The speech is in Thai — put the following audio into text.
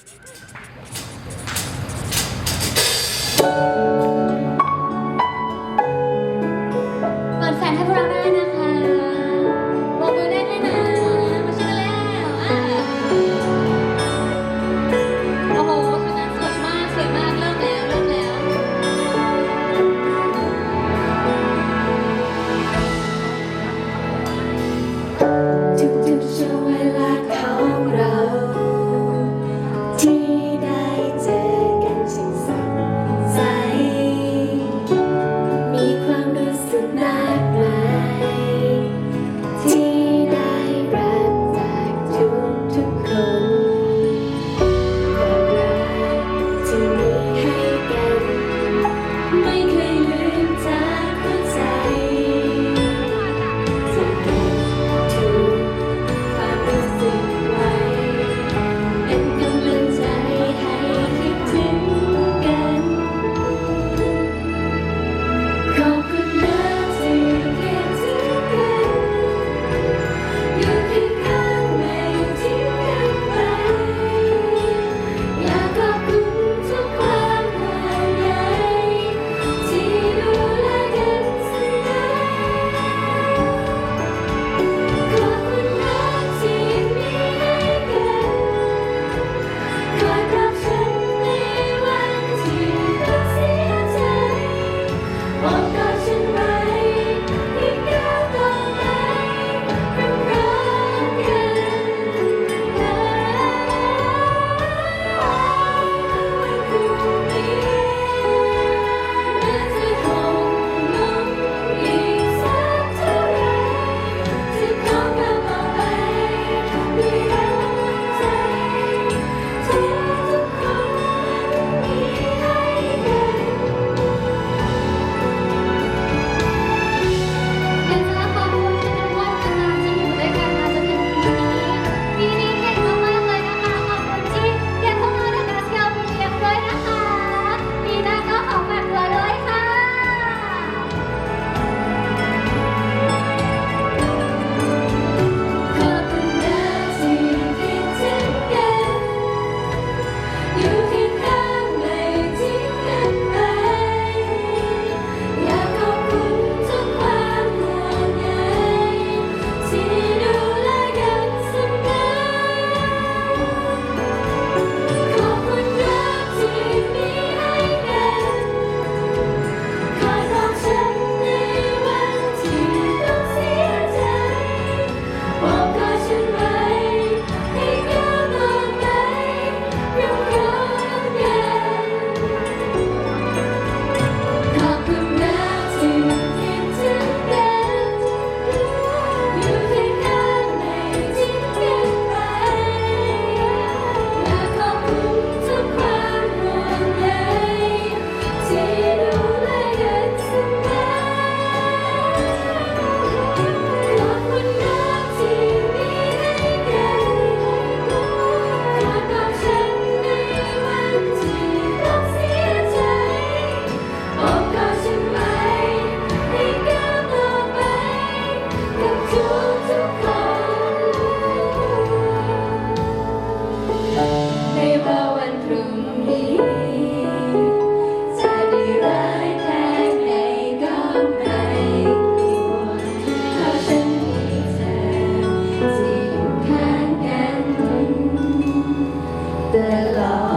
เปิดแฟนให้พวกเราได้นะคะปรบมือได้ด้วยนะมาช่วยกันแล้วโอ้โหชุดนั้นสวยมากสวยมากเริ่มแล้วเริ่มแล้ว ทุกๆช่วงเวลาของเราที่ได้เจอกันช่างสดใสมีความรู้สึกมากมายที่ได้รับจากทุกๆคนความรักที่มีให้กันไม่เคยลืมจากหัวใจจะเก็บทุกความรู้สึกไว้เป็นกำลังใจให้คิดถึงกันขอบคุณนะที่คิดถึงกันอยู่เคียงข้างไม่ทิ้งกันไปอยากขอบคุณทุกความห่วงใยที่ดูแลกันเสมอ ขอบคุณนะที่มีให้กันคอยปลอบฉันในวันที่ต้องเสียใจบอกกอดฉันไว้ให้ก้าวต่อไปเรารักกันวันพรุ่งนี้แม้จะคงล้มอีกสักเท่าไร จะขอก้าวต่อไปด้วยกำลังใจที่ทุกคนมีให้กัน อยากจะขอบคุณทุกคนนะคะที่อยู่ด้วยกันมาจนถึงปีนี้เก่งมากๆเลยนะคะขอบคุณที่เก็บพวกเราในการสเกลปีเอ็มด้วยนะคะปีหน้าก็ขอฝากตัวด้วยค่ะขอบคุณนะที่คิดถึงกันอยู่เคียงข้างไม่ทิ้งกันไปอยากขอบคุณทุกความห่วงใยที่ดูแลกันเสมอขอบคุณรักที่มีให้กันคอยปลอบฉันในวันที่ต้องเสียใจบอกกอดฉันไว้ให้ก้าวต่อไปเรารักกันขอบคุณนะที่คิดถึงกันอยู่เคียงข้างไม่ทิ้งกันไปอยากขอบคุณทุกความห่วงใยที่ดูแลกันเสมอขอบคุณนะที่มีให้กันคอยปลอบฉันในวันที่ต้องเสียใจบอกกอดฉันไว้ให้ก้าวต่อไปกับทุกๆคนไม่ว่าวันพรุ่งนี้จะได้ร้ายแค่ไหนก็ไม่กลัวเพราะฉันมีเธอที่อยู่ข้างกันตลอด